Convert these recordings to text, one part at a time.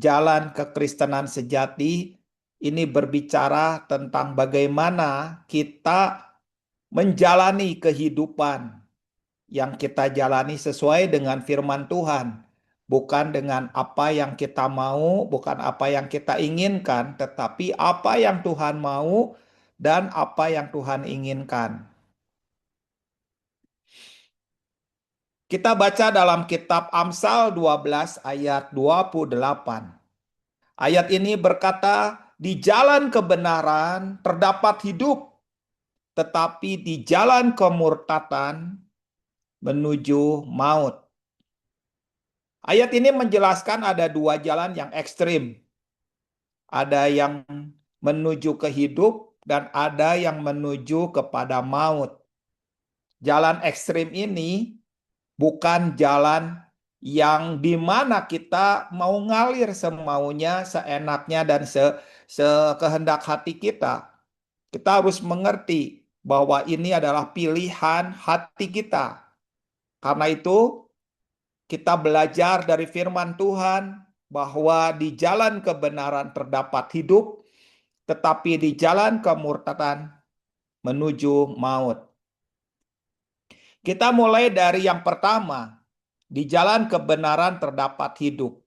jalan kekristenan sejati ini berbicara tentang bagaimana kita menjalani kehidupan yang kita jalani sesuai dengan firman Tuhan. Bukan dengan apa yang kita mau, bukan apa yang kita inginkan, tetapi apa yang Tuhan mau dan apa yang Tuhan inginkan. Kita baca dalam kitab Amsal 12 ayat 28. Ayat ini berkata, di jalan kebenaran terdapat hidup, tetapi di jalan kemurtatan menuju maut. Ayat ini menjelaskan ada dua jalan yang ekstrim. Ada yang menuju ke hidup dan ada yang menuju kepada maut. Jalan ekstrim ini bukan jalan yang dimana kita mau ngalir semaunya, seenaknya, dan sekehendak hati kita. Kita harus mengerti bahwa ini adalah pilihan hati kita. Karena itu, kita belajar dari firman Tuhan bahwa di jalan kebenaran terdapat hidup, tetapi di jalan kemurtatan menuju maut. Kita mulai dari yang pertama, di jalan kebenaran terdapat hidup.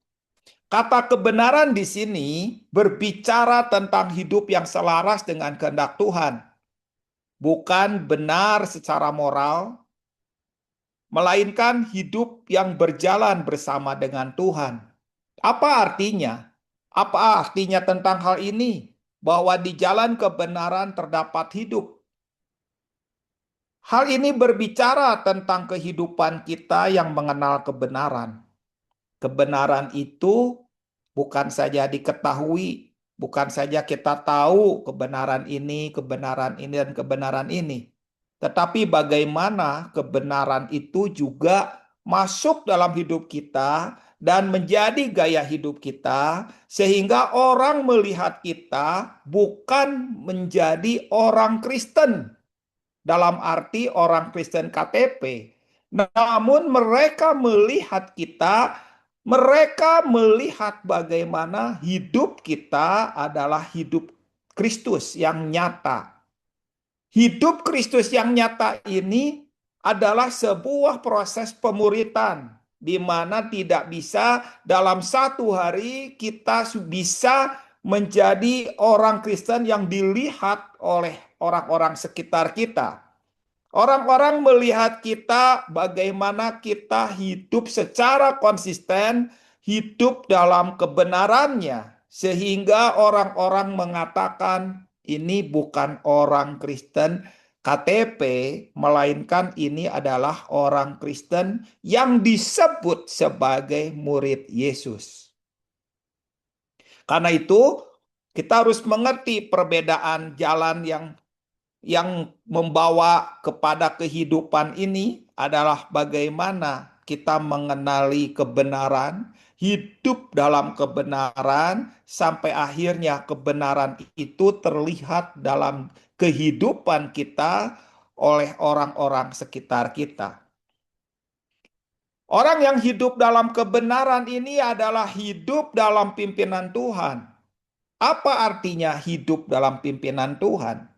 Kata kebenaran di sini berbicara tentang hidup yang selaras dengan kehendak Tuhan. Bukan benar secara moral, melainkan hidup yang berjalan bersama dengan Tuhan. Apa artinya? Apa artinya tentang hal ini? Bahwa di jalan kebenaran terdapat hidup. Hal ini berbicara tentang kehidupan kita yang mengenal kebenaran. Kebenaran itu bukan saja diketahui, bukan saja kita tahu kebenaran ini, dan kebenaran ini. Tetapi bagaimana kebenaran itu juga masuk dalam hidup kita dan menjadi gaya hidup kita, sehingga orang melihat kita bukan menjadi orang Kristen, dalam arti orang Kristen KTP. Namun mereka melihat kita, mereka melihat bagaimana hidup kita adalah hidup Kristus yang nyata. Hidup Kristus yang nyata ini adalah sebuah proses pemuritan, di mana tidak bisa dalam satu hari kita bisa menjadi orang Kristen yang dilihat oleh orang-orang sekitar kita. Orang-orang melihat kita bagaimana kita hidup secara konsisten, hidup dalam kebenarannya, sehingga orang-orang mengatakan ini bukan orang Kristen KTP, melainkan ini adalah orang Kristen yang disebut sebagai murid Yesus. Karena itu, kita harus mengerti perbedaan jalan yang membawa kepada kehidupan ini adalah bagaimana kita mengenali kebenaran, hidup dalam kebenaran, sampai akhirnya kebenaran itu terlihat dalam kehidupan kita oleh orang-orang sekitar kita. Orang yang hidup dalam kebenaran ini adalah hidup dalam pimpinan Tuhan. Apa artinya hidup dalam pimpinan Tuhan?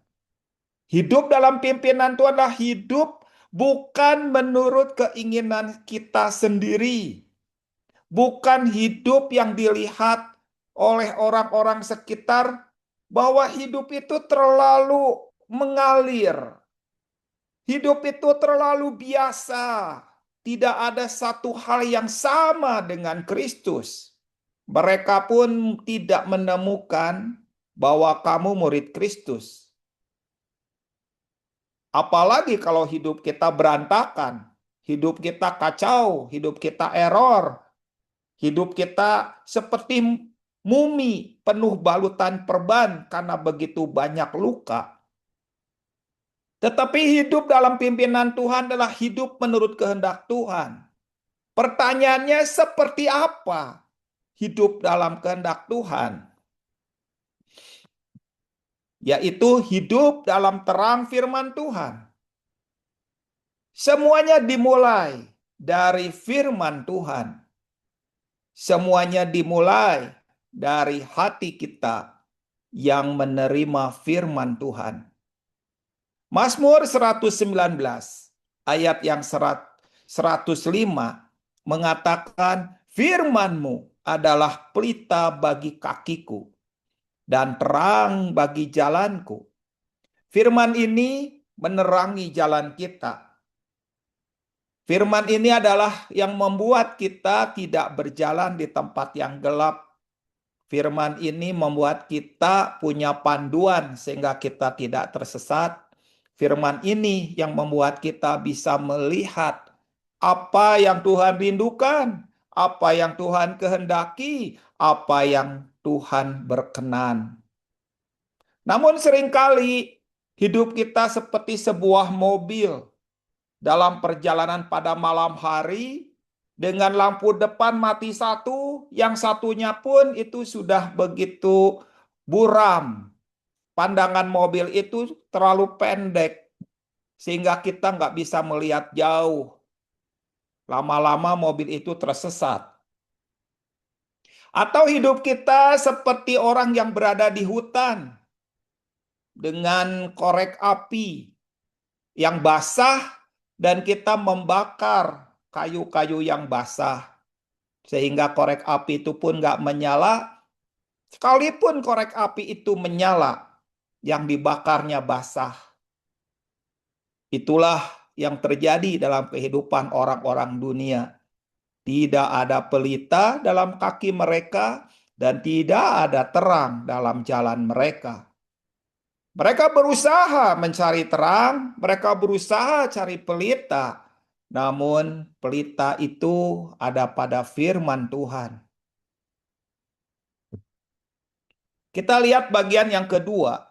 Hidup dalam pimpinan Tuhan adalah hidup bukan menurut keinginan kita sendiri. Bukan hidup yang dilihat oleh orang-orang sekitar bahwa hidup itu terlalu mengalir. Hidup itu terlalu biasa. Tidak ada satu hal yang sama dengan Kristus. Mereka pun tidak menemukan bahwa kamu murid Kristus. Apalagi kalau hidup kita berantakan, hidup kita kacau, hidup kita error, hidup kita seperti mumi penuh balutan perban karena begitu banyak luka. Tetapi hidup dalam pimpinan Tuhan adalah hidup menurut kehendak Tuhan. Pertanyaannya, seperti apa hidup dalam kehendak Tuhan? Yaitu hidup dalam terang firman Tuhan. Semuanya dimulai dari firman Tuhan. Semuanya dimulai dari hati kita yang menerima firman Tuhan. Mazmur 119 ayat yang 105 mengatakan, firman-Mu adalah pelita bagi kakiku dan terang bagi jalanku. Firman ini menerangi jalan kita. Firman ini adalah yang membuat kita tidak berjalan di tempat yang gelap. Firman ini membuat kita punya panduan sehingga kita tidak tersesat. Firman ini yang membuat kita bisa melihat apa yang Tuhan rindukan, apa yang Tuhan kehendaki, apa yang Tuhan berkenan. Namun seringkali hidup kita seperti sebuah mobil dalam perjalanan pada malam hari, dengan lampu depan mati satu, yang satunya pun itu sudah begitu buram. Pandangan mobil itu terlalu pendek, sehingga kita nggak bisa melihat jauh. Lama-lama mobil itu tersesat. Atau hidup kita seperti orang yang berada di hutan, dengan korek api yang basah, dan kita membakar kayu-kayu yang basah. Sehingga korek api itu pun nggak menyala. Sekalipun korek api itu menyala, yang dibakarnya basah. Itulah yang terjadi dalam kehidupan orang-orang dunia. Tidak ada pelita dalam kaki mereka, dan tidak ada terang dalam jalan mereka. Mereka berusaha mencari terang, mereka berusaha cari pelita, namun pelita itu ada pada firman Tuhan. Kita lihat bagian yang kedua.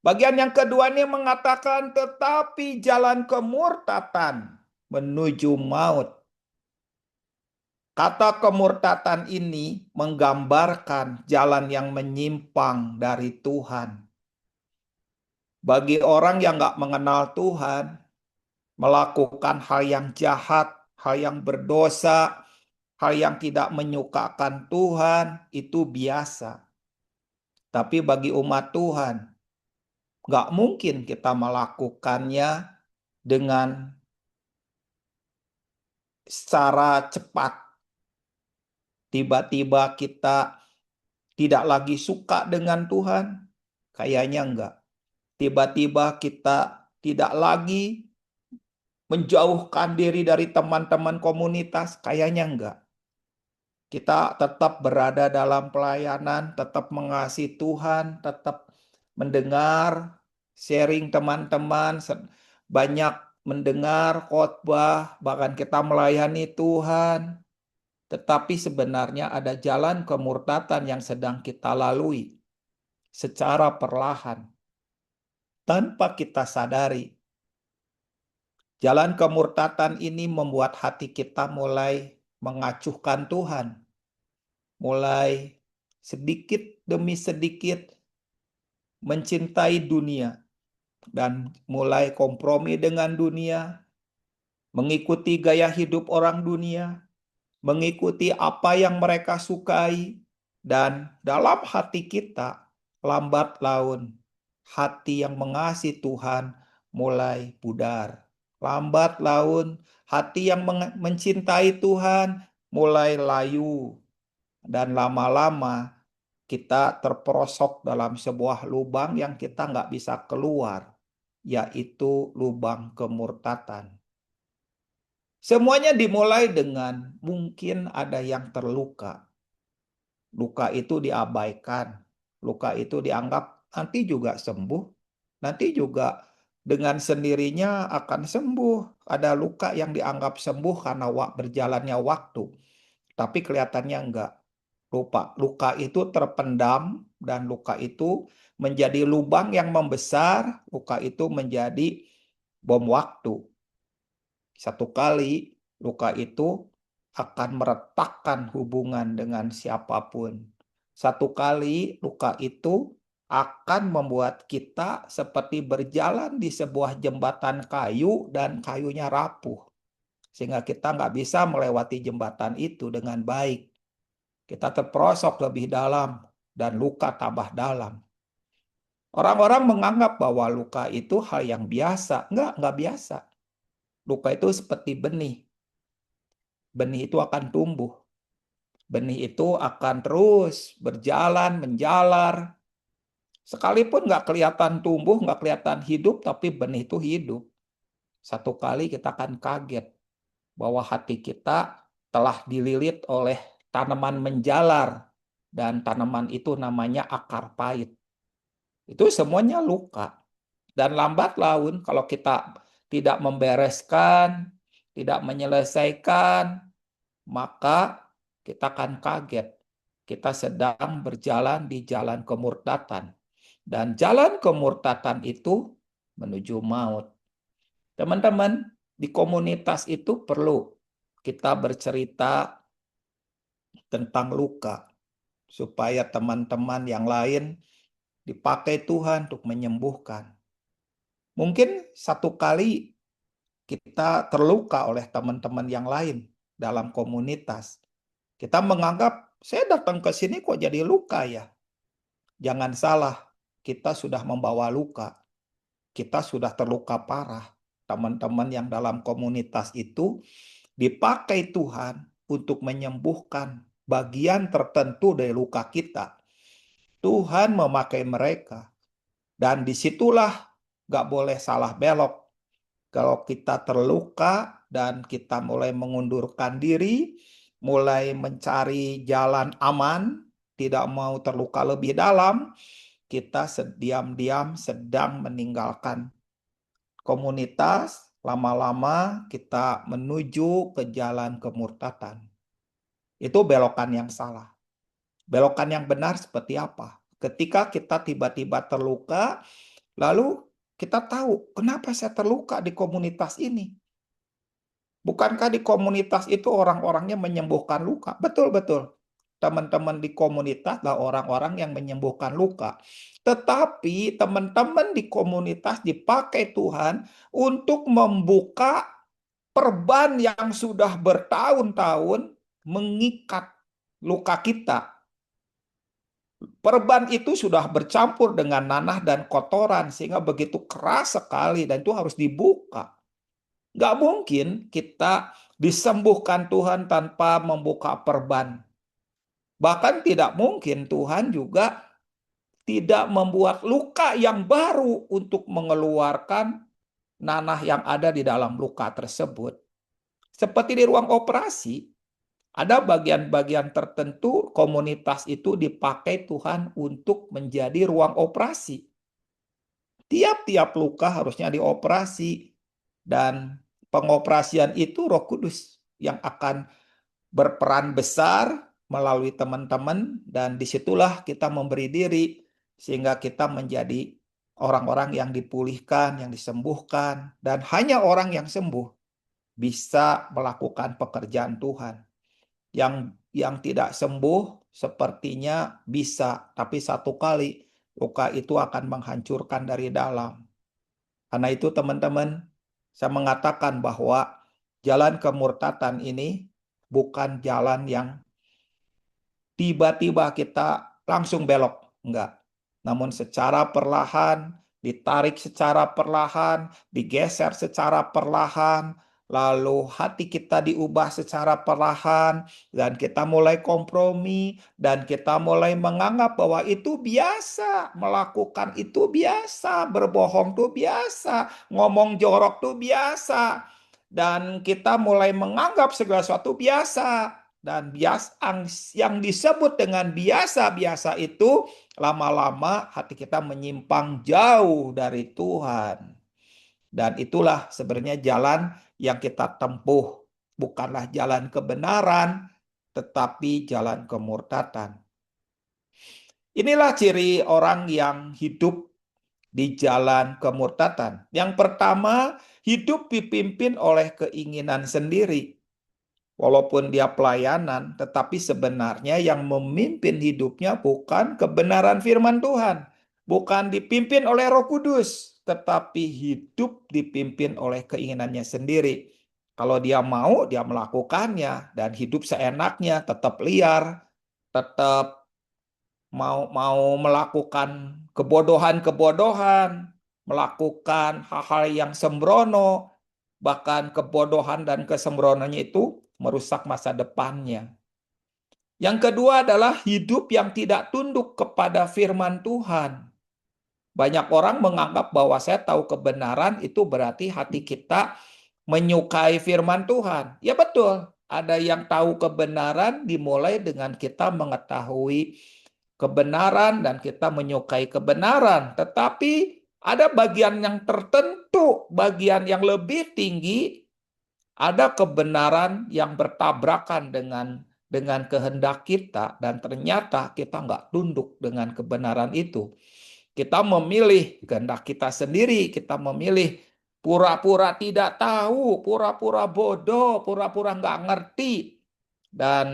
Bagian yang kedua ini mengatakan, tetapi jalan kemurtatan menuju maut. Kata kemurtatan ini menggambarkan jalan yang menyimpang dari Tuhan. Bagi orang yang nggak mengenal Tuhan, melakukan hal yang jahat, hal yang berdosa, hal yang tidak menyukakan Tuhan, itu biasa. Tapi bagi umat Tuhan, nggak mungkin kita melakukannya dengan secara cepat. Tiba-tiba kita tidak lagi suka dengan Tuhan, kayaknya enggak. Tiba-tiba kita tidak lagi menjauhkan diri dari teman-teman komunitas, kayaknya enggak. Kita tetap berada dalam pelayanan, tetap mengasihi Tuhan, tetap mendengar, sharing teman-teman, banyak mendengar khotbah, bahkan kita melayani Tuhan. Tetapi sebenarnya ada jalan kemurtatan yang sedang kita lalui secara perlahan, tanpa kita sadari. Jalan kemurtatan ini membuat hati kita mulai mengacuhkan Tuhan. Mulai sedikit demi sedikit mencintai dunia. Dan mulai kompromi dengan dunia. Mengikuti gaya hidup orang dunia. Mengikuti apa yang mereka sukai. Dan dalam hati kita, lambat laun, hati yang mengasihi Tuhan mulai pudar. Lambat laun, hati yang mencintai Tuhan mulai layu. Dan lama-lama kita terperosok dalam sebuah lubang yang kita nggak bisa keluar, yaitu lubang kemurtatan. Semuanya dimulai dengan mungkin ada yang terluka. Luka itu diabaikan. Luka itu dianggap nanti juga sembuh. Nanti juga dengan sendirinya akan sembuh. Ada luka yang dianggap sembuh karena berjalannya waktu. Tapi kelihatannya enggak. Luka itu terpendam dan luka itu menjadi lubang yang membesar. Luka itu menjadi bom waktu. Satu kali luka itu akan meretakkan hubungan dengan siapapun. Satu kali luka itu akan membuat kita seperti berjalan di sebuah jembatan kayu dan kayunya rapuh. Sehingga kita nggak bisa melewati jembatan itu dengan baik. kita terperosok lebih dalam dan luka tambah dalam. Orang-orang menganggap bahwa luka itu hal yang biasa. Enggak biasa. Luka itu seperti benih. Benih itu akan tumbuh. Benih itu akan terus berjalan, menjalar. Sekalipun nggak kelihatan tumbuh, nggak kelihatan hidup, tapi benih itu hidup. Satu kali kita akan kaget bahwa hati kita telah dililit oleh tanaman menjalar. Dan tanaman itu namanya akar pahit. Itu semuanya luka. Dan lambat laun kalau kita tidak membereskan, tidak menyelesaikan, maka kita akan kaget. Kita sedang berjalan di jalan kemurtatan. Dan jalan kemurtatan itu menuju maut. Teman-teman, di komunitas itu perlu kita bercerita tentang luka, supaya teman-teman yang lain dipakai Tuhan untuk menyembuhkan. Mungkin satu kali kita terluka oleh teman-teman yang lain dalam komunitas. Kita menganggap, saya datang ke sini kok jadi luka ya. Jangan salah, kita sudah membawa luka. Kita sudah terluka parah. Teman-teman yang dalam komunitas itu dipakai Tuhan untuk menyembuhkan bagian tertentu dari luka kita. Tuhan memakai mereka. Dan disitulah gak boleh salah belok. Kalau kita terluka dan kita mulai mengundurkan diri, mulai mencari jalan aman, tidak mau terluka lebih dalam, kita diam-diam sedang meninggalkan komunitas, lama-lama kita menuju ke jalan kemurtatan. Itu belokan yang salah. Belokan yang benar seperti apa? Ketika kita tiba-tiba terluka, lalu kita tahu kenapa saya terluka di komunitas ini. Bukankah di komunitas itu orang-orangnya menyembuhkan luka? Betul-betul. Teman-teman di komunitas adalah orang-orang yang menyembuhkan luka. Tetapi teman-teman di komunitas dipakai Tuhan untuk membuka perban yang sudah bertahun-tahun mengikat luka kita. Perban itu sudah bercampur dengan nanah dan kotoran sehingga begitu keras sekali dan itu harus dibuka. Nggak mungkin kita disembuhkan Tuhan tanpa membuka perban. Bahkan tidak mungkin Tuhan juga tidak membuat luka yang baru untuk mengeluarkan nanah yang ada di dalam luka tersebut. Seperti di ruang operasi, ada bagian-bagian tertentu komunitas itu dipakai Tuhan untuk menjadi ruang operasi. Tiap-tiap luka harusnya dioperasi. Dan pengoperasian itu Roh Kudus yang akan berperan besar melalui teman-teman. Dan disitulah kita memberi diri sehingga kita menjadi orang-orang yang dipulihkan, yang disembuhkan. Dan hanya orang yang sembuh bisa melakukan pekerjaan Tuhan. Yang tidak sembuh sepertinya bisa, tapi satu kali luka itu akan menghancurkan dari dalam. Karena itu teman-teman, saya mengatakan bahwa jalan kemurtatan ini bukan jalan yang tiba-tiba kita langsung belok, enggak. Namun secara perlahan, ditarik secara perlahan, digeser secara perlahan, lalu hati kita diubah secara perlahan, dan kita mulai kompromi, dan kita mulai menganggap bahwa itu biasa, melakukan itu biasa, berbohong itu biasa, ngomong jorok itu biasa, dan kita mulai menganggap segala sesuatu biasa. Dan yang disebut dengan biasa-biasa itu lama-lama hati kita menyimpang jauh dari Tuhan. Dan itulah sebenarnya jalan yang kita tempuh. Bukanlah jalan kebenaran, tetapi jalan kemurtatan. Inilah ciri orang yang hidup di jalan kemurtatan. Yang pertama, hidup dipimpin oleh keinginan sendiri. Walaupun dia pelayanan, tetapi sebenarnya yang memimpin hidupnya bukan kebenaran firman Tuhan. Bukan dipimpin oleh Roh Kudus, tetapi hidup dipimpin oleh keinginannya sendiri. Kalau dia mau, dia melakukannya. Dan hidup seenaknya, tetap liar. tetap mau melakukan kebodohan-kebodohan, melakukan hal-hal yang sembrono, bahkan kebodohan dan kesembrononya itu merusak masa depannya. Yang kedua adalah hidup yang tidak tunduk kepada firman Tuhan. Banyak orang menganggap bahwa saya tahu kebenaran itu berarti hati kita menyukai firman Tuhan. Ya betul, ada yang tahu kebenaran dimulai dengan kita mengetahui kebenaran dan kita menyukai kebenaran. Tetapi ada bagian yang tertentu, bagian yang lebih tinggi, ada kebenaran yang bertabrakan dengan kehendak kita dan ternyata kita nggak tunduk dengan kebenaran itu. Kita memilih kehendak kita sendiri, kita memilih pura-pura tidak tahu, pura-pura bodoh, pura-pura nggak ngerti. Dan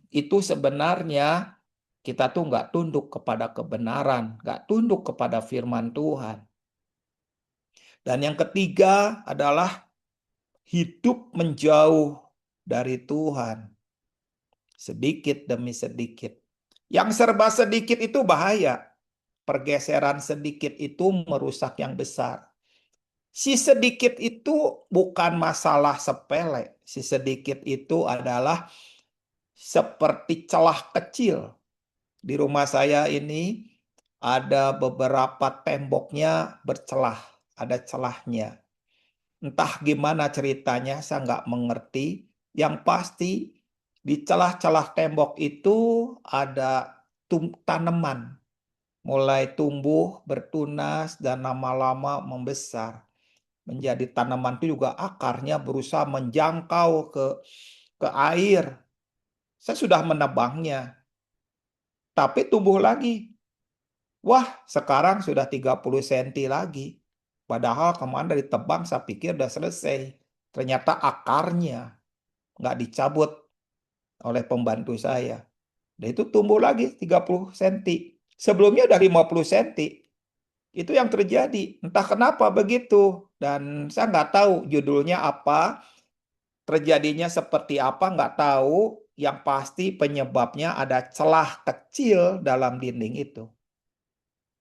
itu sebenarnya kita tuh nggak tunduk kepada kebenaran, nggak tunduk kepada firman Tuhan. Dan yang ketiga adalah hidup menjauh dari Tuhan. Sedikit demi sedikit. Yang serba sedikit itu bahaya. Pergeseran sedikit itu merusak yang besar. Si sedikit itu bukan masalah sepele. Si sedikit itu adalah seperti celah kecil. Di rumah saya ini ada beberapa temboknya bercelah, ada celahnya. Entah gimana ceritanya, saya nggak mengerti. Yang pasti di celah-celah tembok itu ada tanaman. Mulai tumbuh, bertunas, dan lama-lama membesar. Menjadi tanaman itu juga akarnya berusaha menjangkau ke air. Saya sudah menebangnya, tapi tumbuh lagi. Wah, sekarang sudah 30 cm lagi. Padahal kemarin dari tebang saya pikir udah selesai. Ternyata akarnya nggak dicabut oleh pembantu saya. Dan itu tumbuh lagi 30 cm. Sebelumnya udah 50 cm. Itu yang terjadi. Entah kenapa begitu. Dan saya nggak tahu judulnya apa, terjadinya seperti apa, nggak tahu. Yang pasti penyebabnya ada celah kecil dalam dinding itu.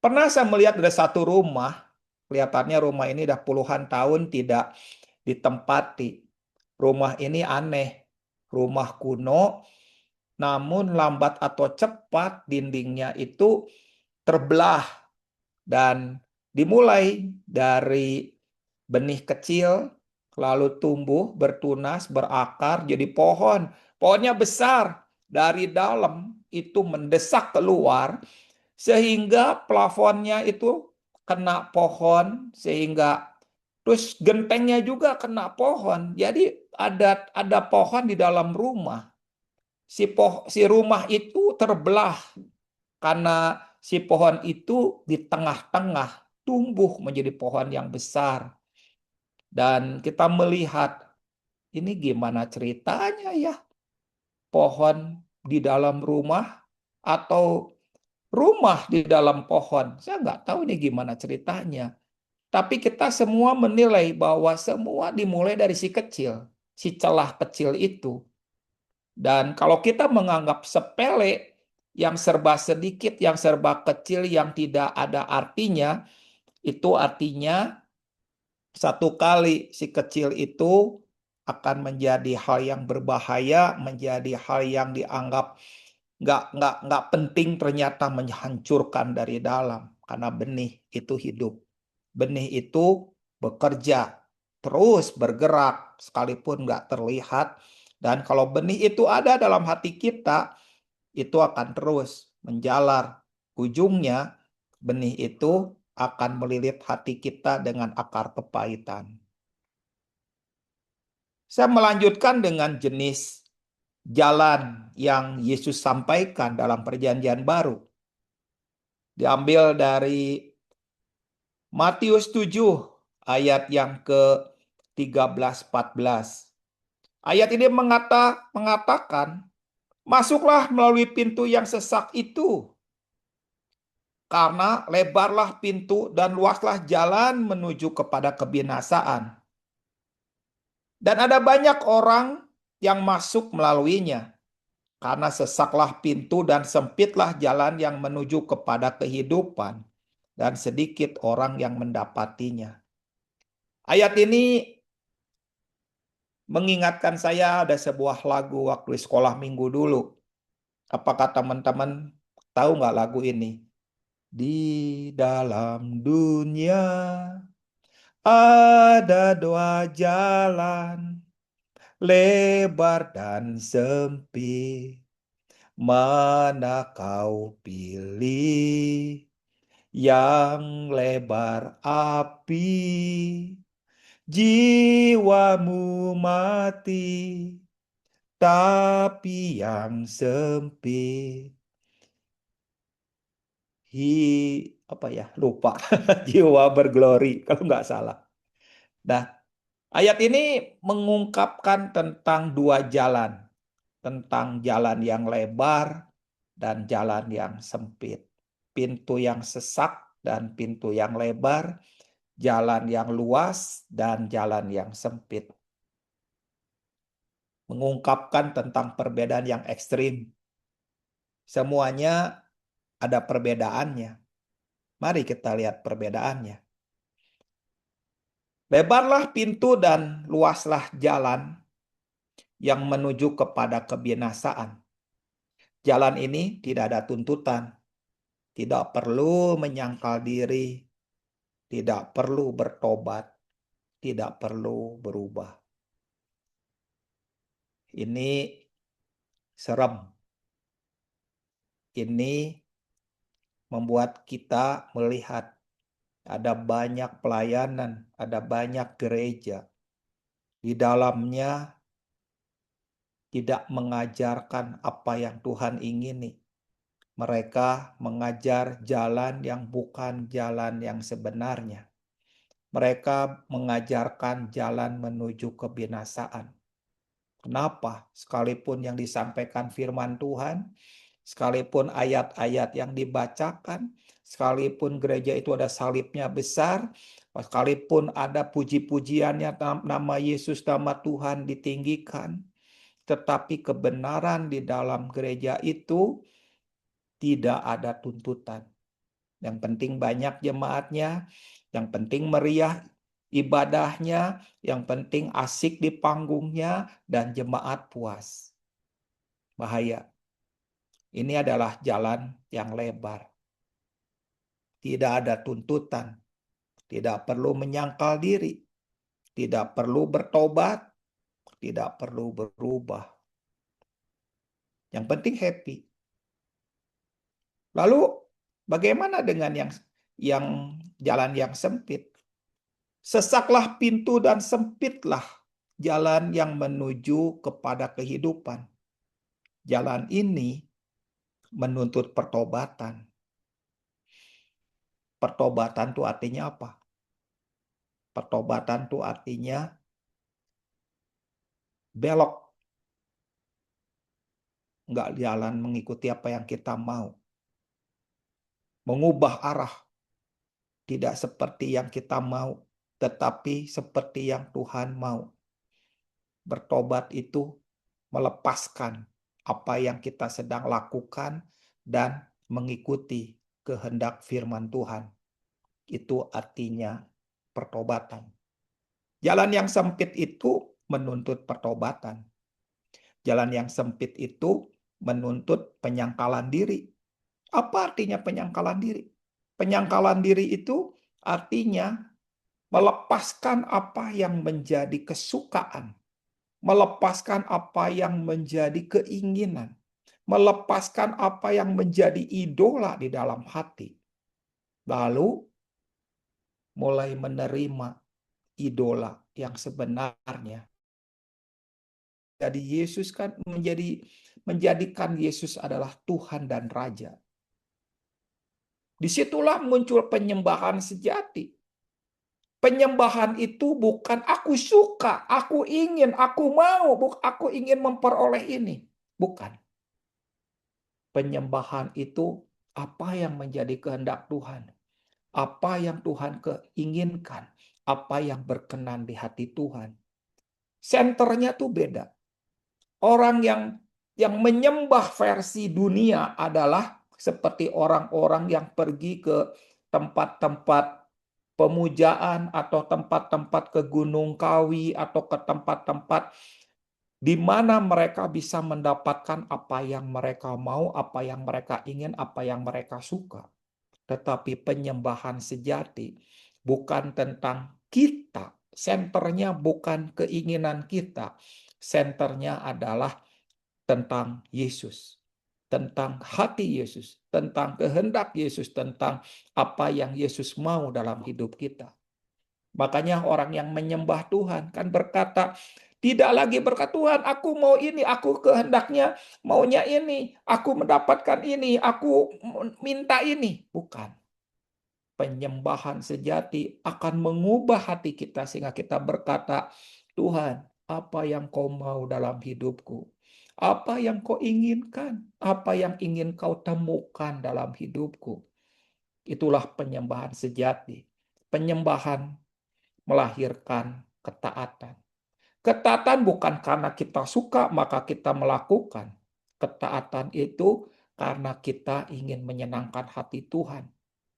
Pernah saya melihat ada satu rumah, kelihatannya rumah ini udah puluhan tahun tidak ditempati. Rumah ini aneh, rumah kuno, namun lambat atau cepat dindingnya itu terbelah dan dimulai dari benih kecil, lalu tumbuh, bertunas, berakar, jadi pohon. Pohonnya besar, dari dalam itu mendesak keluar, sehingga plafonnya itu kena pohon, sehingga terus gentengnya juga kena pohon. Jadi ada pohon di dalam rumah. Si rumah itu terbelah karena si pohon itu di tengah-tengah tumbuh menjadi pohon yang besar. Dan kita melihat, ini gimana ceritanya ya? Pohon di dalam rumah atau rumah di dalam pohon? Saya nggak tahu ini gimana ceritanya. Tapi kita semua menilai bahwa semua dimulai dari si kecil, si celah kecil itu. Dan kalau kita menganggap sepele, yang serba sedikit, yang serba kecil, yang tidak ada artinya, itu artinya satu kali si kecil itu akan menjadi hal yang berbahaya, menjadi hal yang dianggap nggak penting, ternyata menghancurkan dari dalam. Karena benih itu hidup. Benih itu bekerja, terus bergerak, sekalipun nggak terlihat. Dan kalau benih itu ada dalam hati kita, itu akan terus menjalar. Ujungnya, benih itu akan melilit hati kita dengan akar kepahitan. Saya melanjutkan dengan jenis jalan yang Yesus sampaikan dalam Perjanjian Baru. Diambil dari Matius 7 ayat yang ke-13-14. Ayat ini mengatakan, masuklah melalui pintu yang sesak itu, karena lebarlah pintu dan luaslah jalan menuju kepada kebinasaan. Dan ada banyak orang yang masuk melaluinya. Karena sesaklah pintu dan sempitlah jalan yang menuju kepada kehidupan, dan sedikit orang yang mendapatinya. Ayat ini mengingatkan saya ada sebuah lagu waktu sekolah minggu dulu. Apakah teman-teman tahu nggak lagu ini? Di dalam dunia ada dua jalan, lebar dan sempit. Mana kau pilih? Yang lebar api, jiwamu mati, tapi yang sempit, lupa, jiwa berglori kalau nggak salah. Nah, ayat ini mengungkapkan tentang dua jalan, tentang jalan yang lebar dan jalan yang sempit, pintu yang sesak dan pintu yang lebar, jalan yang luas dan jalan yang sempit. Mengungkapkan tentang perbedaan yang ekstrim. Semuanya ada perbedaannya. Mari kita lihat perbedaannya. Lebarlah pintu dan luaslah jalan yang menuju kepada kebinasaan. Jalan ini tidak ada tuntutan, tidak perlu menyangkal diri, tidak perlu bertobat, tidak perlu berubah. Ini serem. Ini membuat kita melihat ada banyak pelayanan, ada banyak gereja. Di dalamnya tidak mengajarkan apa yang Tuhan ingini. Mereka mengajar jalan yang bukan jalan yang sebenarnya. Mereka mengajarkan jalan menuju kebinasaan. Kenapa? Sekalipun yang disampaikan firman Tuhan, sekalipun ayat-ayat yang dibacakan, sekalipun gereja itu ada salibnya besar, sekalipun ada puji-pujiannya, nama Yesus, nama Tuhan ditinggikan, tetapi kebenaran di dalam gereja itu tidak ada tuntutan. Yang penting banyak jemaatnya, yang penting meriah ibadahnya, yang penting asik di panggungnya, dan jemaat puas. Bahaya. Ini adalah jalan yang lebar. Tidak ada tuntutan, tidak perlu menyangkal diri, tidak perlu bertobat, tidak perlu berubah. Yang penting happy. Lalu bagaimana dengan yang jalan yang sempit? Sesaklah pintu dan sempitlah jalan yang menuju kepada kehidupan. Jalan ini menuntut pertobatan. Pertobatan itu artinya apa? Pertobatan itu artinya belok. Nggak jalan mengikuti apa yang kita mau. Mengubah arah. Tidak seperti yang kita mau, tetapi seperti yang Tuhan mau. Bertobat itu melepaskan apa yang kita sedang lakukan dan mengikuti kehendak firman Tuhan. Itu artinya pertobatan. Jalan yang sempit itu menuntut pertobatan. Jalan yang sempit itu menuntut penyangkalan diri. Apa artinya penyangkalan diri? Penyangkalan diri itu artinya melepaskan apa yang menjadi kesukaan, melepaskan apa yang menjadi keinginan, melepaskan apa yang menjadi idola di dalam hati. Lalu mulai menerima idola yang sebenarnya. Jadi Yesus kan menjadikan Yesus adalah Tuhan dan Raja. Disitulah muncul penyembahan sejati. Penyembahan itu bukan aku suka, aku ingin, aku mau, aku ingin memperoleh ini. Bukan. Penyembahan itu apa yang menjadi kehendak Tuhan. Apa yang Tuhan keinginkan. Apa yang berkenan di hati Tuhan. Senternya tuh beda. Orang yang yang menyembah versi dunia adalah seperti orang-orang yang pergi ke tempat-tempat pemujaan atau tempat-tempat ke Gunung Kawi atau ke tempat-tempat di mana mereka bisa mendapatkan apa yang mereka mau, apa yang mereka ingin, apa yang mereka suka. Tetapi penyembahan sejati bukan tentang kita, senternya bukan keinginan kita, senternya adalah tentang Yesus, tentang hati Yesus, tentang kehendak Yesus, tentang apa yang Yesus mau dalam hidup kita. Makanya orang yang menyembah Tuhan kan berkata, tidak lagi berkata, Tuhan aku mau ini, aku kehendaknya maunya ini, aku mendapatkan ini, aku minta ini. Bukan. Penyembahan sejati akan mengubah hati kita sehingga kita berkata, Tuhan, apa yang kau mau dalam hidupku? Apa yang kau inginkan? Apa yang ingin kau temukan dalam hidupku? Itulah penyembahan sejati. Penyembahan melahirkan ketaatan. Ketaatan bukan karena kita suka maka kita melakukan. Ketaatan itu karena kita ingin menyenangkan hati Tuhan.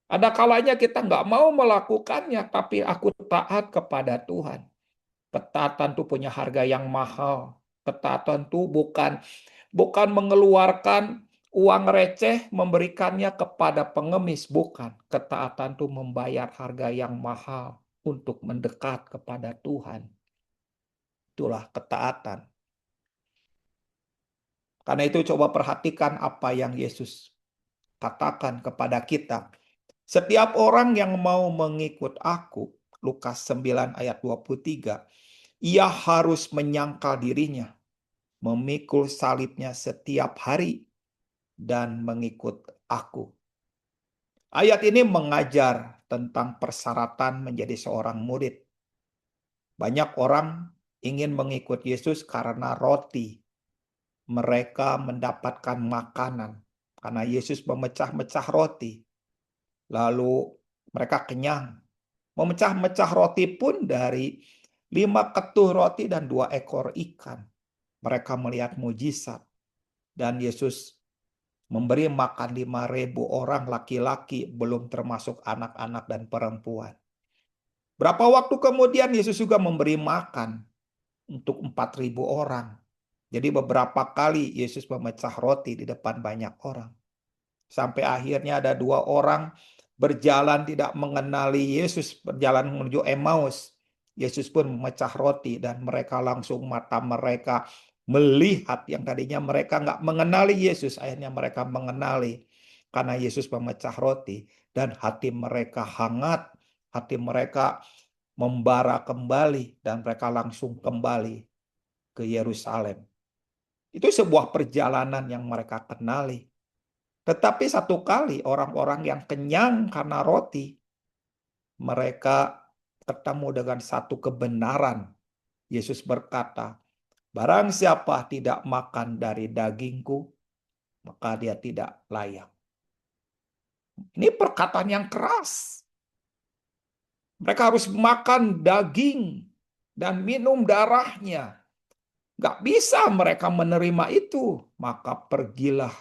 Ada kalanya kita nggak mau melakukannya, tapi aku taat kepada Tuhan. Ketaatan itu punya harga yang mahal. Ketaatan itu bukan mengeluarkan uang receh memberikannya kepada pengemis, bukan. Ketaatan itu membayar harga yang mahal untuk mendekat kepada Tuhan. Itulah ketaatan. Karena itu coba perhatikan apa yang Yesus katakan kepada kita. Setiap orang yang mau mengikut aku, Lukas 9 ayat 23, ia harus menyangkal dirinya, memikul salibnya setiap hari, dan mengikut aku. Ayat ini mengajar tentang persyaratan menjadi seorang murid. Banyak orang ingin mengikut Yesus karena roti. Mereka mendapatkan makanan karena Yesus memecah-mecah roti. Lalu mereka kenyang. Memecah-mecah roti pun dari 5 ketuh roti dan 2 ekor ikan. Mereka melihat mujizat. Dan Yesus memberi makan 5.000 orang laki-laki, belum termasuk anak-anak dan perempuan. Berapa waktu kemudian Yesus juga memberi makan untuk 4.000 orang. Jadi beberapa kali Yesus memecah roti di depan banyak orang. Sampai akhirnya ada 2 orang berjalan tidak mengenali Yesus, berjalan menuju Emmaus. Yesus pun memecah roti dan mereka langsung mata mereka melihat yang tadinya mereka nggak mengenali Yesus. Akhirnya mereka mengenali karena Yesus memecah roti dan hati mereka hangat, hati mereka membara kembali dan mereka langsung kembali ke Yerusalem. Itu sebuah perjalanan yang mereka kenali. Tetapi satu kali orang-orang yang kenyang karena roti, mereka ketemu dengan satu kebenaran. Yesus berkata, barang siapa tidak makan dari dagingku, maka dia tidak layak. Ini perkataan yang keras. Mereka harus makan daging dan minum darahnya. Gak bisa mereka menerima itu. Maka pergilah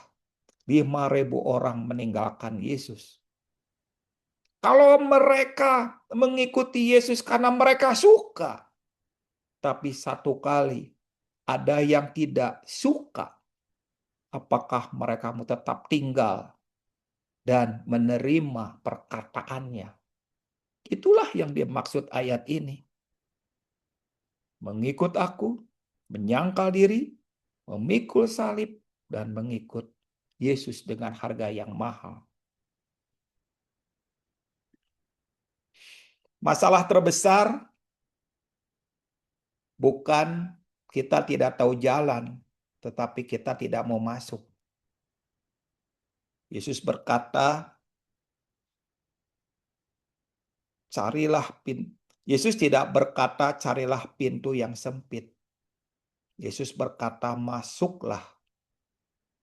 5.000 orang meninggalkan Yesus. Kalau mereka mengikuti Yesus karena mereka suka, tapi satu kali ada yang tidak suka, apakah mereka mau tetap tinggal dan menerima perkataannya? Itulah yang dimaksud ayat ini. Mengikut aku, menyangkal diri, memikul salib, dan mengikut Yesus dengan harga yang mahal. Masalah terbesar bukan kita tidak tahu jalan, tetapi kita tidak mau masuk. Yesus berkata, carilah pintu. Yesus tidak berkata, carilah pintu yang sempit. Yesus berkata, masuklah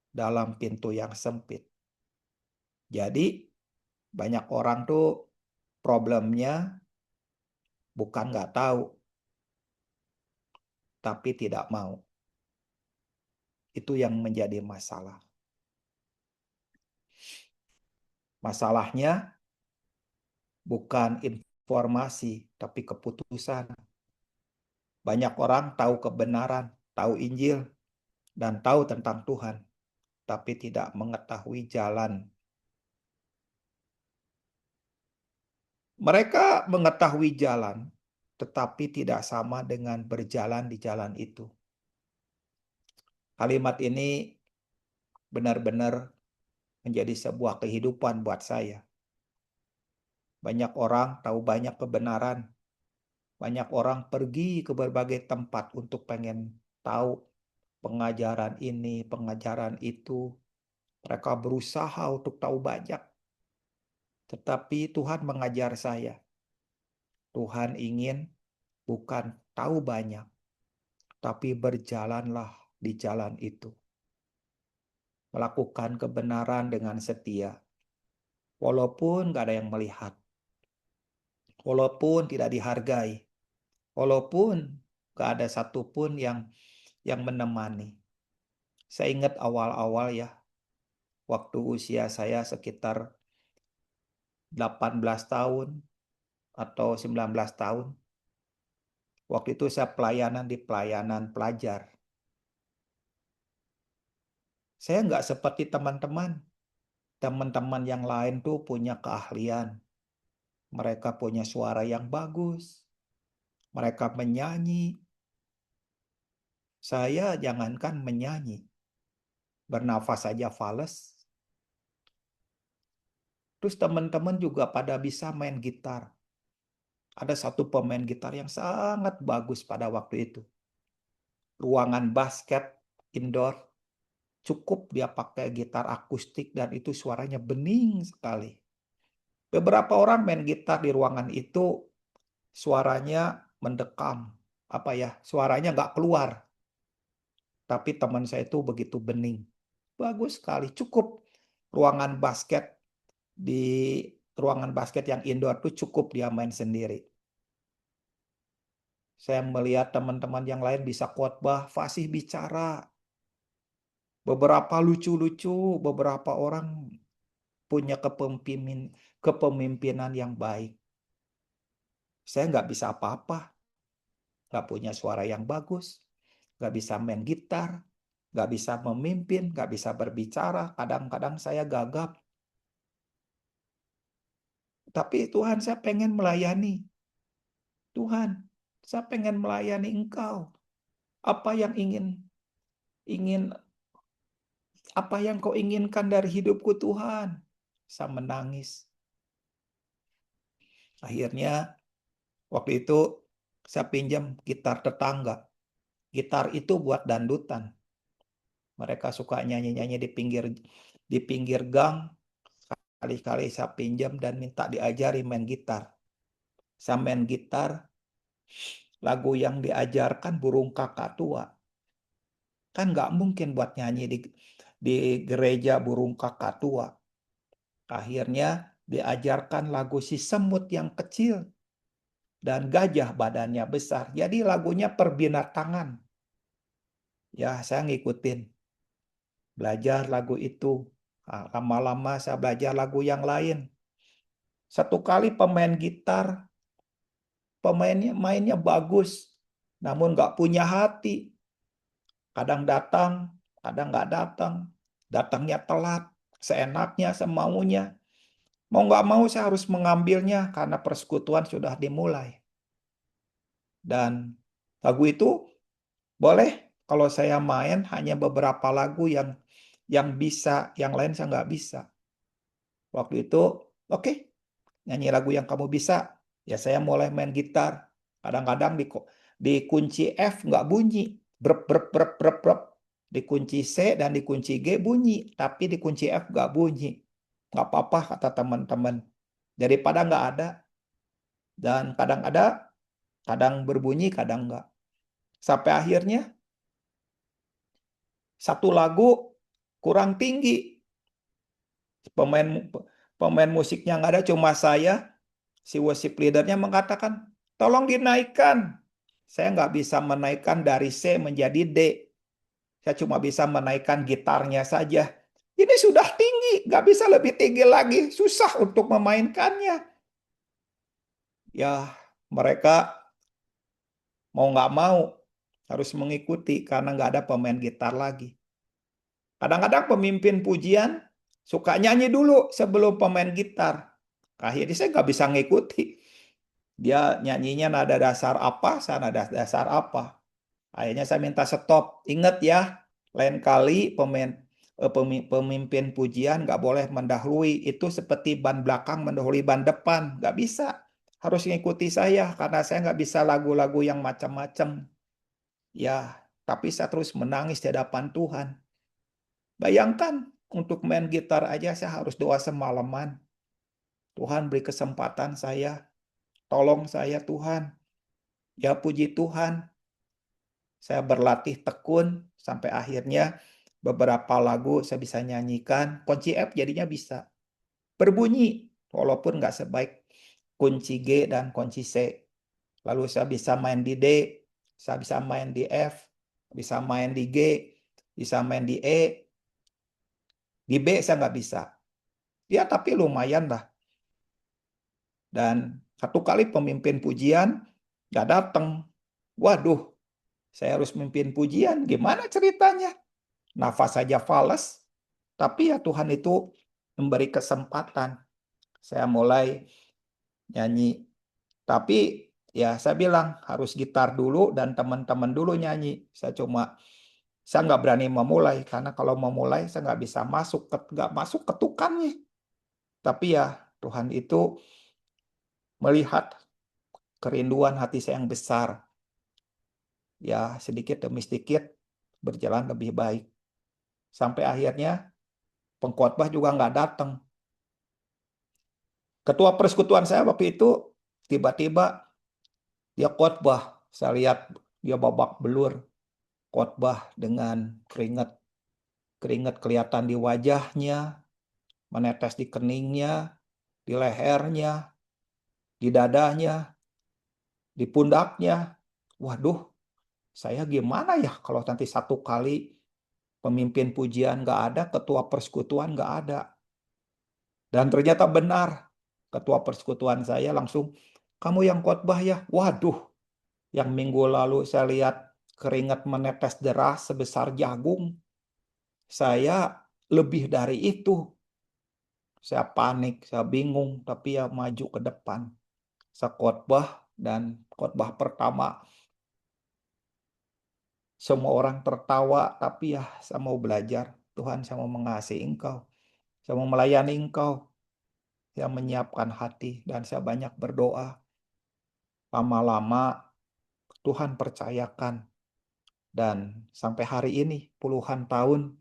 dalam pintu yang sempit. Jadi, banyak orang tuh problemnya bukan nggak tahu, tapi tidak mau. Itu yang menjadi masalah. Masalahnya bukan informasi, tapi keputusan. Banyak orang tahu kebenaran, tahu Injil, dan tahu tentang Tuhan, tapi tidak mengetahui jalan. Mereka mengetahui jalan, tetapi tidak sama dengan berjalan di jalan itu. Kalimat ini benar-benar menjadi sebuah kehidupan buat saya. Banyak orang tahu banyak kebenaran. Banyak orang pergi ke berbagai tempat untuk pengen tahu pengajaran ini, pengajaran itu. Mereka berusaha untuk tahu banyak. Tetapi Tuhan mengajar saya. Tuhan ingin bukan tahu banyak, tapi berjalanlah di jalan itu. Melakukan kebenaran dengan setia. Walaupun gak ada yang melihat. Walaupun tidak dihargai. Walaupun gak ada satupun yang menemani. Saya ingat awal-awal ya, waktu usia saya sekitar 18 tahun atau 19 tahun. Waktu itu saya pelayanan di pelayanan pelajar. Saya nggak seperti teman-teman. Teman-teman yang lain tuh punya keahlian. Mereka punya suara yang bagus. Mereka menyanyi. Saya jangankan menyanyi. Bernafas saja fales. Terus teman-teman juga pada bisa main gitar. Ada satu pemain gitar yang sangat bagus pada waktu itu. Ruangan basket indoor, cukup dia pakai gitar akustik dan itu suaranya bening sekali. Beberapa orang main gitar di ruangan itu suaranya mendekam. Suaranya nggak keluar. Tapi teman saya itu begitu bening. Bagus sekali, cukup ruangan basket yang indoor itu cukup dia main sendiri. Saya melihat teman-teman yang lain bisa khotbah, fasih bicara. Beberapa lucu-lucu, beberapa orang punya kepemimpinan yang baik. Saya nggak bisa apa-apa. Nggak punya suara yang bagus. Nggak bisa main gitar. Nggak bisa memimpin, nggak bisa berbicara. Kadang-kadang saya gagap. Tapi Tuhan, saya pengen melayani. Tuhan, saya pengen melayani Engkau. Apa yang apa yang Kau inginkan dari hidupku, Tuhan? Saya menangis. Akhirnya waktu itu saya pinjam gitar tetangga. Gitar itu buat dandutan. Mereka suka nyanyi-nyanyi di pinggir gang. Kali-kali saya pinjam dan minta diajari main gitar. Saya main gitar, lagu yang diajarkan Burung Kakak Tua. Kan nggak mungkin buat nyanyi di gereja Burung Kakak Tua. Akhirnya diajarkan lagu si semut yang kecil dan gajah badannya besar. Jadi lagunya perbinatangan. Ya, saya ngikutin. Belajar lagu itu. Lama-lama saya belajar lagu yang lain. Satu kali mainnya bagus, namun nggak punya hati. Kadang datang, kadang nggak datang. Datangnya telat, seenaknya, semaunya. Mau nggak mau saya harus mengambilnya karena persekutuan sudah dimulai. Dan lagu itu boleh kalau saya main hanya beberapa lagu yang bisa, yang lain saya nggak bisa. Waktu itu, oke, nyanyi lagu yang kamu bisa. Ya saya mulai main gitar. Kadang-kadang di kunci F nggak bunyi. Brep, brep, brep, brep, brep. Di kunci C dan di kunci G bunyi. Tapi di kunci F nggak bunyi. Nggak apa-apa kata teman-teman. Daripada nggak ada. Dan kadang ada, kadang berbunyi, kadang nggak. Sampai akhirnya satu lagu kurang tinggi. Pemain musiknya nggak ada, cuma saya. Si worship leadernya mengatakan, tolong dinaikkan. Saya nggak bisa menaikkan dari C menjadi D. Saya cuma bisa menaikkan gitarnya saja. Ini sudah tinggi, nggak bisa lebih tinggi lagi. Susah untuk memainkannya. Ya, mereka mau nggak mau harus mengikuti karena nggak ada pemain gitar lagi. Kadang-kadang pemimpin pujian suka nyanyi dulu sebelum pemain gitar. Akhirnya saya nggak bisa ngikuti. Dia nyanyinya nada dasar apa, saya nada dasar apa. Akhirnya saya minta stop. Ingat ya, lain kali pemimpin pujian nggak boleh mendahului. Itu seperti ban belakang mendahului ban depan. Nggak bisa. Harus ngikuti saya karena saya nggak bisa lagu-lagu yang macam-macam. Ya, tapi saya terus menangis di hadapan Tuhan. Bayangkan, untuk main gitar aja saya harus doa semalaman. Tuhan beri kesempatan saya. Tolong saya Tuhan. Ya puji Tuhan. Saya berlatih tekun sampai akhirnya beberapa lagu saya bisa nyanyikan. Kunci F jadinya bisa. Berbunyi. Walaupun nggak sebaik kunci G dan kunci C. Lalu saya bisa main di D. Saya bisa main di F. Bisa main di G. Bisa main di E. Di B saya nggak bisa. Ya tapi lumayan lah. Dan satu kali pemimpin pujian nggak datang. Waduh, saya harus memimpin pujian. Gimana ceritanya? Nafas saja fales. Tapi ya Tuhan itu memberi kesempatan. Saya mulai nyanyi. Tapi ya saya bilang harus gitar dulu dan teman-teman dulu nyanyi. Saya nggak berani memulai karena kalau memulai saya nggak bisa nggak masuk ketukannya. Tapi ya Tuhan itu melihat kerinduan hati saya yang besar. Ya sedikit demi sedikit berjalan lebih baik. Sampai akhirnya pengkhotbah juga nggak datang. Ketua persekutuan saya waktu itu tiba-tiba dia khotbah. Saya lihat dia babak belur khotbah dengan keringat. Keringat kelihatan di wajahnya, menetes di keningnya, di lehernya, di dadanya, di pundaknya. Waduh, saya gimana ya kalau nanti satu kali pemimpin pujian nggak ada, ketua persekutuan nggak ada. Dan ternyata benar, ketua persekutuan saya langsung, kamu yang khotbah ya? Waduh, yang minggu lalu saya lihat keringat menetes deras sebesar jagung. Saya lebih dari itu. Saya panik, saya bingung, tapi ya maju ke depan. Saya khotbah dan khotbah pertama semua orang tertawa, tapi ya saya mau belajar. Tuhan, saya mau mengasihi Engkau. Saya mau melayani Engkau. Saya menyiapkan hati dan saya banyak berdoa. Lama-lama Tuhan percayakan. Dan sampai hari ini puluhan tahun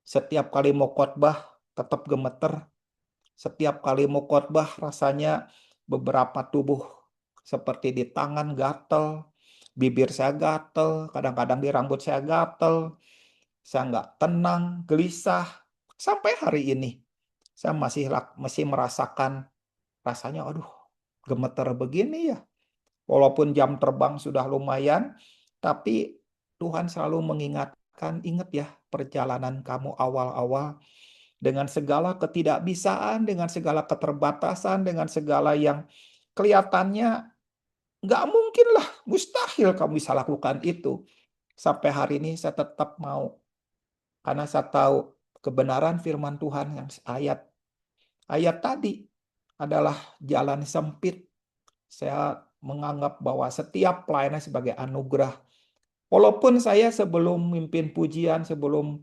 setiap kali mau khotbah tetap gemeter. Setiap kali mau khotbah rasanya beberapa tubuh seperti di tangan gatel, bibir saya gatel, kadang-kadang di rambut saya gatel. Saya nggak tenang, gelisah. Sampai hari ini saya masih merasakan rasanya, aduh, gemeter begini ya. Walaupun jam terbang sudah lumayan, tapi Tuhan selalu mengingatkan, ingat ya perjalanan kamu awal-awal dengan segala ketidakbisaan, dengan segala keterbatasan, dengan segala yang kelihatannya nggak mungkin lah, mustahil kamu bisa lakukan itu. Sampai hari ini saya tetap mau, karena saya tahu kebenaran firman Tuhan yang ayat tadi adalah jalan sempit. Saya menganggap bahwa setiap pelayanan sebagai anugerah. Walaupun saya sebelum mimpin pujian, sebelum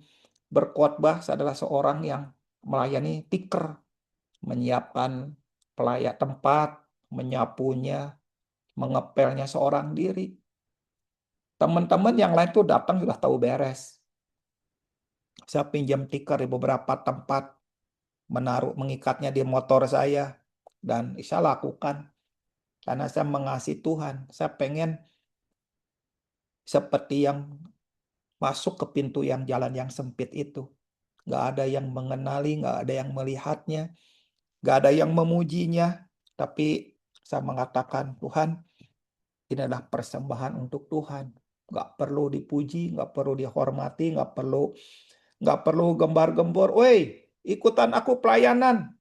berkhotbah, saya adalah seorang yang melayani tiker, menyiapkan pelayak tempat, menyapunya, mengepelnya seorang diri. Teman-teman yang lain tuh datang sudah tahu beres. Saya pinjam tiker di beberapa tempat, mengikatnya di motor saya, dan saya lakukan. Karena saya mengasihi Tuhan, saya pengen seperti yang masuk ke pintu yang jalan yang sempit itu. Nggak ada yang mengenali, nggak ada yang melihatnya, nggak ada yang memujinya. Tapi saya mengatakan, Tuhan, ini adalah persembahan untuk Tuhan. nggak perlu dipuji, nggak perlu dihormati, nggak perlu gembar-gembor. Woi, ikutan aku pelayanan.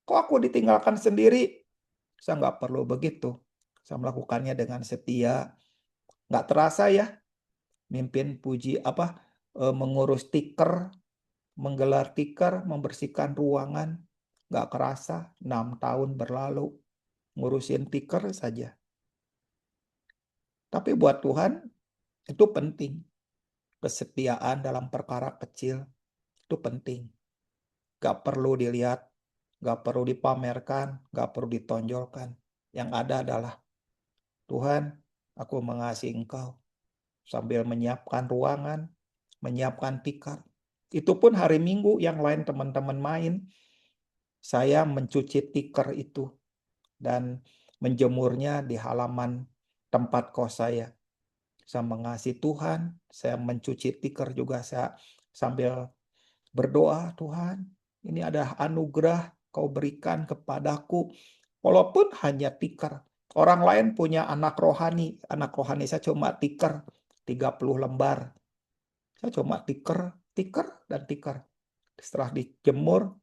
Kok aku ditinggalkan sendiri? Saya nggak perlu begitu. Saya melakukannya dengan setia. Nggak terasa ya, mimpin puji mengurus tiker, menggelar tiker, membersihkan ruangan. Nggak kerasa, 6 tahun berlalu. Ngurusin tiker saja. Tapi buat Tuhan, itu penting. Kesetiaan dalam perkara kecil, itu penting. Nggak perlu dilihat, nggak perlu dipamerkan, nggak perlu ditonjolkan. Yang ada adalah, Tuhan, aku mengasihi Engkau. Sambil menyiapkan ruangan, menyiapkan tikar. Itu pun hari Minggu yang lain teman-teman main, saya mencuci tikar itu dan menjemurnya di halaman tempat kos saya. Saya mengasihi Tuhan, saya mencuci tikar juga, saya sambil berdoa, Tuhan, ini ada anugerah Kau berikan kepadaku. Walaupun hanya tikar. Orang lain punya anak rohani saya cuma tikar 30 lembar. Saya cuma tikar, dan tikar. Setelah dijemur,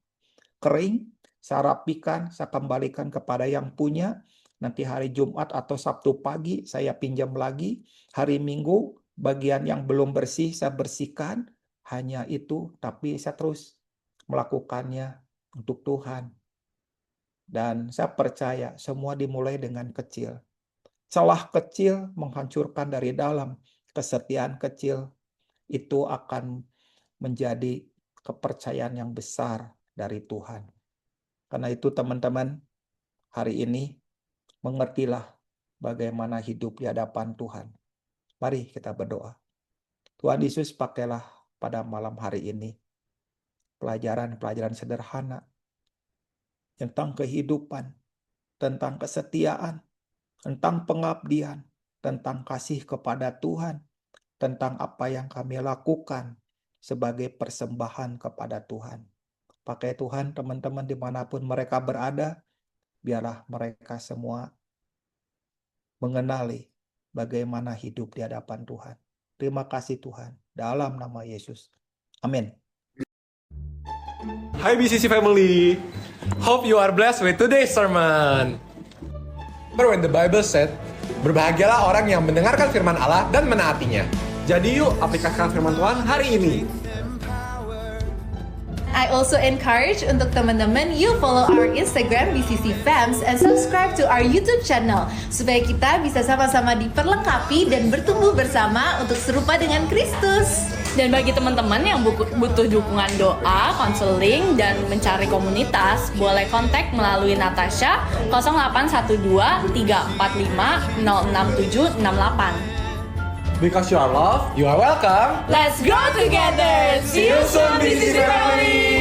kering, saya rapikan, saya kembalikan kepada yang punya. Nanti hari Jumat atau Sabtu pagi saya pinjam lagi. Hari Minggu bagian yang belum bersih saya bersihkan. Hanya itu, tapi saya terus melakukannya untuk Tuhan. Dan saya percaya semua dimulai dengan kecil. Celah kecil menghancurkan dari dalam. Kesetiaan kecil itu akan menjadi kepercayaan yang besar dari Tuhan. Karena itu teman-teman, hari ini mengertilah bagaimana hidup di hadapan Tuhan. Mari kita berdoa. Tuhan Yesus, pakailah pada malam hari ini pelajaran-pelajaran sederhana tentang kehidupan, tentang kesetiaan, tentang pengabdian, tentang kasih kepada Tuhan, tentang apa yang kami lakukan sebagai persembahan kepada Tuhan. Pakai Tuhan teman-teman dimanapun mereka berada, biarlah mereka semua mengenali bagaimana hidup di hadapan Tuhan. Terima kasih Tuhan, dalam nama Yesus. Amin. Hi BCC family, hope you are blessed with today's sermon. But when the Bible said, berbahagialah orang yang mendengarkan firman Allah dan menaatinya. Jadi yuk aplikasikan firman Tuhan hari ini. I also encourage untuk teman-teman you follow our Instagram BCC Fams and subscribe to our YouTube channel supaya kita bisa sama-sama diperlengkapi dan bertumbuh bersama untuk serupa dengan Kristus. Dan bagi teman-teman yang butuh dukungan doa, konseling, dan mencari komunitas, boleh kontak melalui Natasha 0812 345 06768. Because you are loved, you are welcome. Let's grow together! See you soon, BCC family!